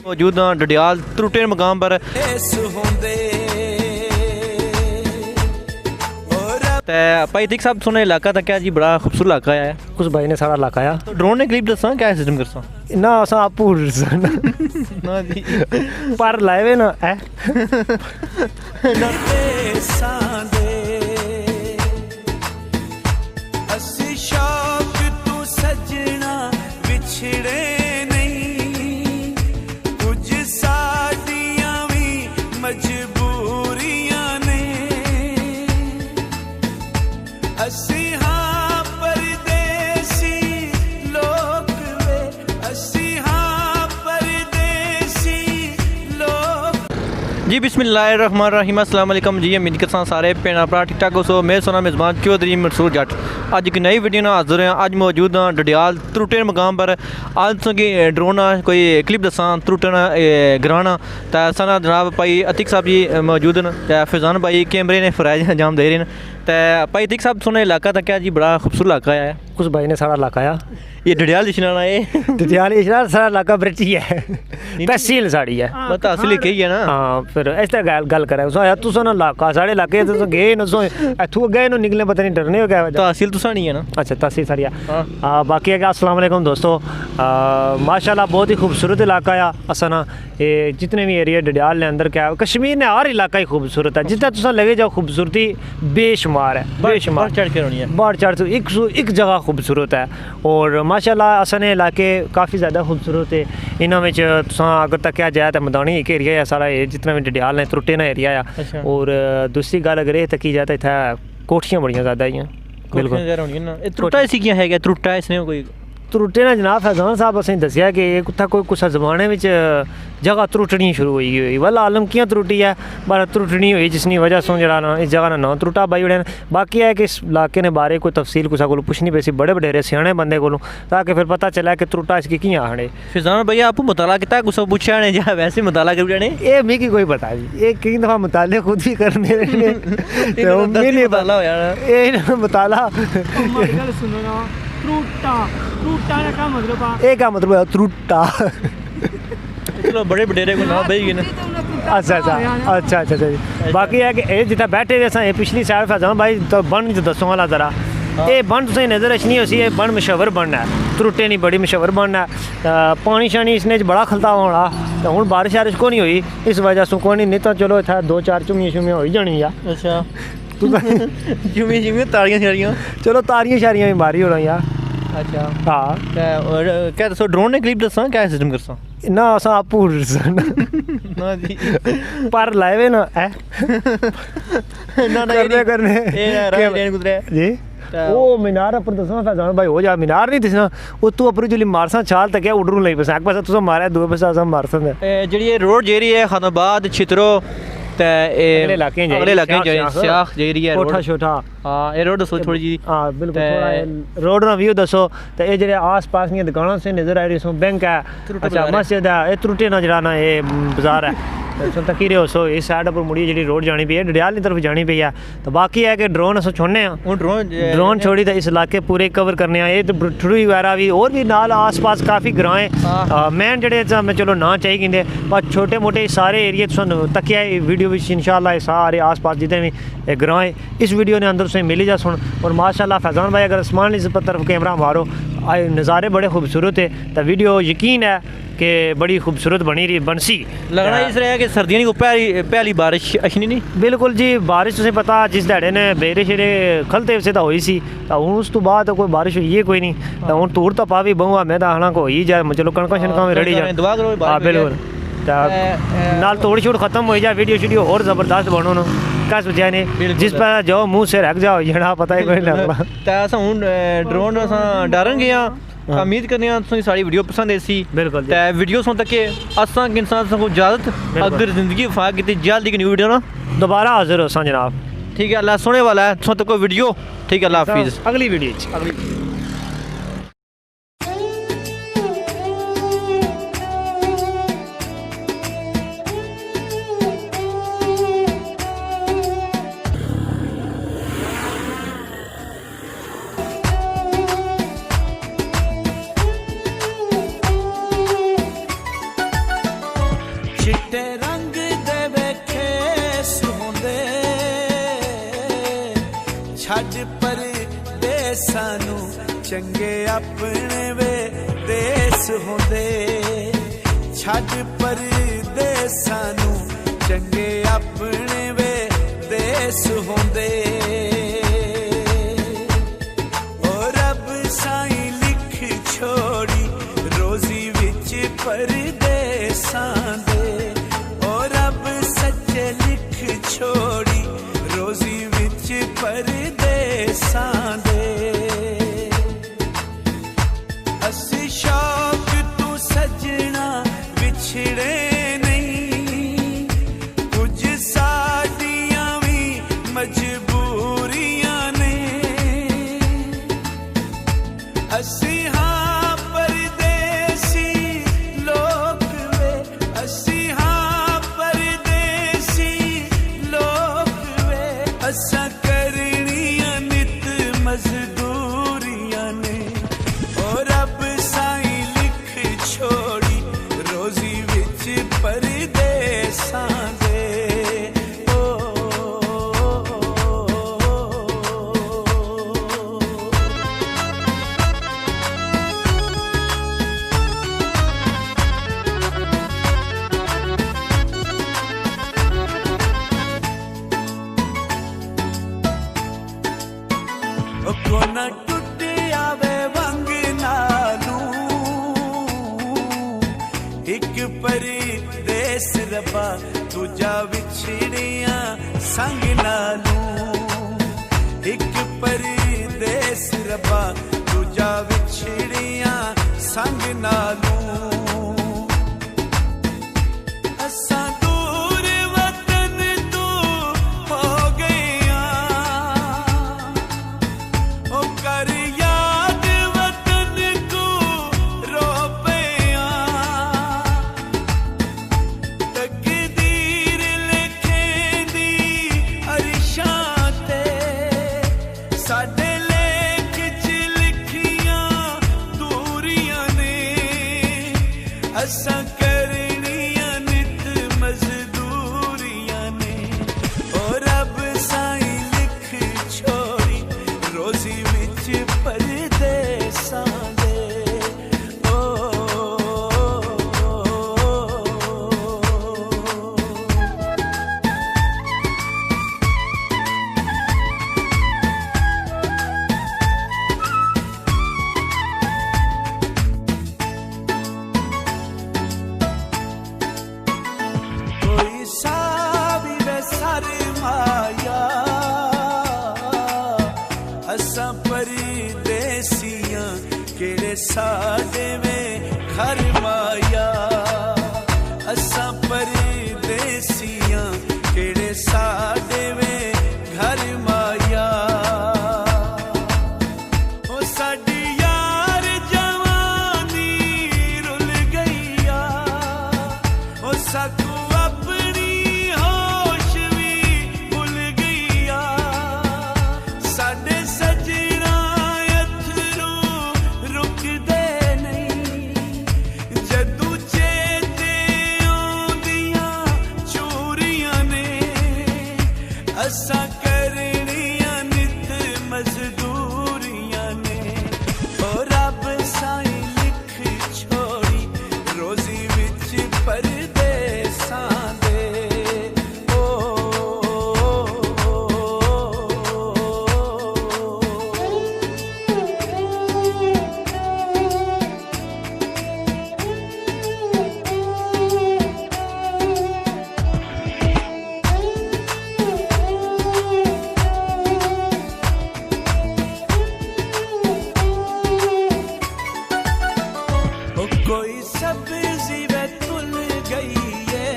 मौजूद हाँ डडियाल त्रुटे मकाम पर। भाई दिख साहब सुने इलाका था क्या जी, बड़ा खूबसूरत इलाका है कुछ भाई ने सारा इलाका आया तो ड्रोन ने क्लिप दसा क्या सिस्टम करसा ना असा आपू ना जी पर लाए ना है जी बिस्मिल्लाहिर्रहमानिर्रहीम अस्सलाम वालेकुम जी। उम्मीद करता सारे भैन भरा ठीक ठाक हो। मैं सोना मेज़बान चौधरी मंसूर जट अज एक नई वीडियो ना हाजिर हैं। अज मौजूद हाँ डडियाल त्रुटे मकाम पर। अज तुसेंगी ड्रोन कोई क्लिप दसा त्रुटे ग्राना तो साना जनाब भाई अतिक साहब जी मौजूद न, फैजान भाई कैमरे ने फराज अंजाम दे रहे हैं। तो भाई अतिक साहब सुने इलाका था क्या जी, बड़ा खूबसूरत इलाका है कुछ भाई ने सारा इलाका आया ये डडियाल इशनाना है डडियाल इशनाना सारा इलाका बरची है तहसील साड़ी है मतलब तहसील कही है ना। हाँ फिर इस तरह गल करे तुस ना इलाका साढ़े इलाके तुस गए न सो इत्थों गए नो निकले पता नहीं डरने हो गया तहसील तुसा नहीं है ना। अच्छा तहसील साड़ी है। बाकी है अस्सलाम वालेकुम दोस्तों, माशाल्लाह बहुत ही खूबसूरत इलाका है। असा ना ये जितने भी एरिया डडियाल ने अंदर क्या कश्मीर ने हर इलाका ही खूबसूरत है। जितना तुसा लगे जाओ खूबसूरती बेशुमार है बेशुमार चढ़ के होनी है बढ़ चढ़ एक जगह खूबसूरत है। और माशाल्लाह असा ने इलाके काफ़ी ज़्यादा खूबसूरत है। इन्होंने अगर तक जाए तो मैदानी एक एरिया है सारा जितना भी डडियाल ने त्रुटे ना एरिया है। और दूसरी गल अगर ये तकी जाए तो इतना कोठियाँ बड़ियाँ ज़्यादा ही कोठियां त्रुटा इसी है त्रुटा इसने कोई त्रुटे ना जनाब फैजान साहब असें दसिया कि उत्थै कोई कुछ जमाने में जगह त्रुटनी शुरू हुई वाला आलम कियां त्रुटी है पर त्रुटनी हुई जिसकी वजह से जरा ना इस जगह ना त्रुटा बाई उड़े। बाकी है कि इस इलाके ने बारे कोई तफसील कुछ को पुछनी पैसी बड़े बडेरे स्याने बंदे को ताकि फिर पता चला कि त्रुटा इसकी कियां आखने। फैजान भैया आपको मुताला किया कुछ पूछा ने या वैसे मुताला कर जाने ये मिगी कोई पता जी ये कई दफ़ा मुताले खुद भी करने मुताला मतलब है त्रुटा चलो बड़े बडेरे को ना भाई ना। अच्छा अच्छा अच्छा अच्छा बाकी है कि जितना बैठे हुए पिछली साइड फैजान भाई तो बन जो दसो वाला जरा ये बन तुसें नज़र अच्छी उसी ये बन मशहूर बन है त्रुटे नहीं बड़ी मशहूर बन है। पानी शानी इसने बड़ा खलता होना तो हूँ बारिश वारिश को नहीं हुई इस वजह से को नहीं तो चलो इतना 2-4 झुमियां हो जानी है। अच्छा झुमियां तारियां शारियां चलो तारियां शारियां भी मारी होना यार। अच्छा हाँ क्या दसो ड्रोन ने क्लिप दसा क्या सिस्टम करसा ना असा आपू ना जी पर लाए ना है ना करने गुजरे जी वो मीनार अपर दसना फैजान भाई हो जा मीनार नहीं दसना वो तू अपर जो मारसा चाल तक उडरू नहीं पसा एक पासा तुसा मारा दो पासा असा मारसा जेडी ये रोड जेरी है खानाबाद छितरो अगले इलाके छोटा छोटा हाँ ये रोड दसो थोड़ी जी। हाँ बिल्कुल थोड़ा रोड ना व्यू दसो तो ये जेडे आस पास नी दुकाना से नजर आ रही सो बैंक है अच्छा मस्जिद है ये त्रुटे ना जरा ना ये बाजार है तकी रहे हो सो इस साइड पर मुड़ी जी रोड जानी पई है डडियाल की तरफ जानी पई है। तो बाकी है कि ड्रोन अस छोड़ने ड्रोन छोड़ी तो इस इलाके पूरे कवर करने ये तो ठुड़ी वगैरह भी और भी नाल आस पास काफ़ी ग्रां मैन जेडे मैं चलो ना चाहिए गिंदे पर छोटे मोटे सारे एरिए तकिया वीडियो भी इंशाल्लाह सारे आस पास जितने भी ग्रां इस वीडियो ने अंदर से मिली जा सुन। और माशाल्लाह फैजान भाई अगर आसमान इस तरफ कैमरा मारो नज़ारे बड़े खूबसूरत है तो वीडियो यकीन है कि बड़ी खूबसूरत बनी रही बनसी लगना इस रहा है कि सर्दियों की पहली बारिश अच्छी नहीं बिल्कुल जी बारिश तुसें पता जिस ध्याड़े ने बेरे शेरे खलते से तो हुई सी तो हूँ उस तो बाद कोई बारिश हुई है कोई नहीं तो हूँ धूड़ तो पा भी बहुआ मैं तो आना को हो ही जाए चलो कणका शनका में रड़ी जाए हाँ बिल्कुल नाल तोड़ छोड़ खत्म हो जाए वीडियो शीडियो और ज़बरदस्त बनो ना क्या सोचा ने जिस पर जाओ मुँह से रख जाओ जड़ा पता ही कोई लगना हूँ ड्रोन डरन गया उम्मीद करने तुसें सारी वीडियो पसंद आई बिल्कुल वीडियो सुन तक असां इंसान को इजाजत अगर जिंदगी वफा की जल्दी की न्यू वीडियो ना दोबारा हाजिर हो जनाब ठीक है अल्लाह सोने वाला है तुम तक वीडियो ठीक है अल्लाह हाफिज़ अगली वीडियो सानू चंगे अपने वे देश होंदे छड्ड परदेसां नू चंगे अपने वे देश होंदे ओ रब साईं लिख छोड़ी रोजी विच परदेसां दे ओ रब सच्चे लिख छोड़ी रोजी विच परदेसां दे असी शौक तू सजना विछड़े नहीं कुछ साडियां भी मजबूरियां ने असी हाँ परदेसी लोग वे असी हाँ परदेसी लोग वे असा करनियां नित मजदूरियां ने ओ रब साईं लिख छोड़ी रोजी विच परदेसां दे ओ कोना टुटिया वे वंग नालू एक परदेस रब्बा दूजा विछड़िया संग नालू एक परदेस रब्बा दूजा विछड़िया संग नालू असा दूर वतन तू हो गया ओ कर याद वतन को रो पिया तकदीर लिखेंदी अरशां ते साडे लेख च लिखियां दूरियां ने असां करनियां नित मजदूरियां ने ओ रब साईं लिख छोड़ी रोजी विच परदेसां दे ओ कोई सावी वे सरमाया असां परदेसियां केड़े साडे वे घर माया असां परदेसियां केड़े साडे वे घर माया ओ साडी यार जवानी रुल गईया ओ साकू अपनी होश भी भुल गईया साडे सजना अथरू रुकदे नहीं जदू चेते आउंदियां चोरियां ने असां करनियां नित मजदूरियां ने ओ रब साईं लिख छोड़ी रोजी विच परदेसां दे ओ कोई सब्जी वे तुल गई है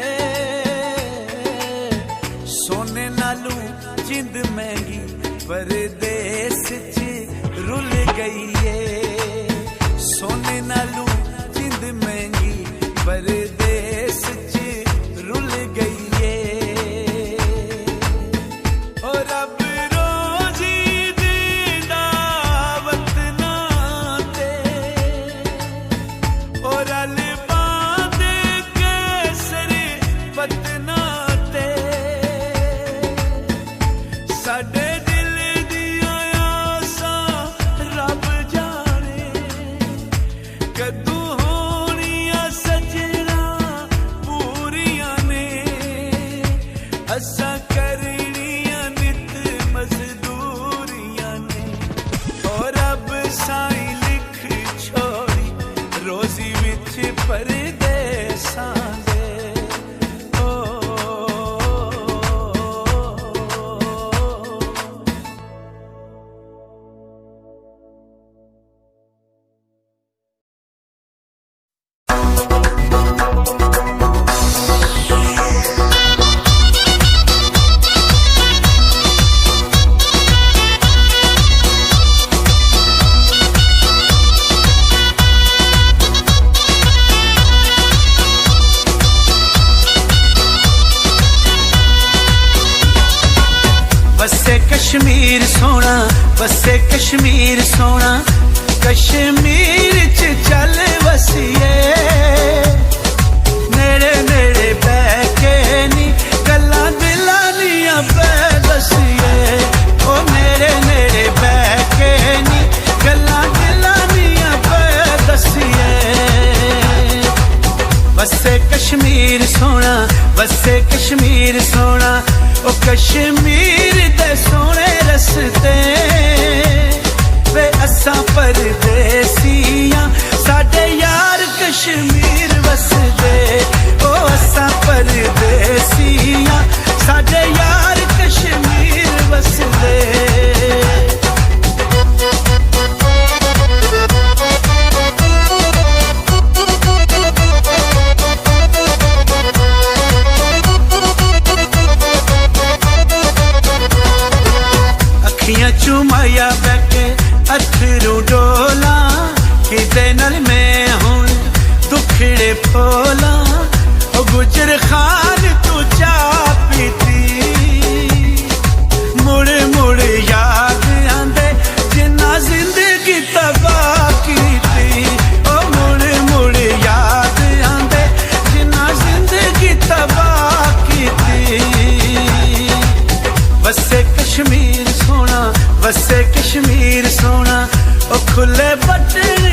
सोने नालू जिंद महंगी परदेस च रुल गई है सोने नालू जिंद महंगी परदेस च रुल गई है ओ रब रोजी देंदा वतनां ते ओ रल बांधे कैसर वतना ते साडे दिल दियां आसां कश्मीर सोना वसे कश्मीर सोना कश्मीर च चल वसीए नेड़े नेड़े बह के नी गल्लां दिलां दियां पै दसीए ओ नेड़े नेड़े बह के नी गल्लां दिलां दियां पै दसीए वसे कश्मीर सोना वसे कश्मीर सोना ओ कश्मीर दे सोने रस्ते वे असां परदेसियां साडे यार कश्मीर वसदे ओ असां परदेसियां साडे यार कश्मीर वसदे चुमाया बैठे अथरू डोला किते नल मैं हुण दुखड़े फोला ओ गुजर खान तू चा पीती मुड़ मुड़ याद आंदे जिन्ना जिंदगी तबाह कीती ओ मुड़ मुड़ याद आंदे जिन्ना जिंदगी तबाह कीती वसे कश्मीर सोना वसे कश्मीर सोना ओ खुले बटन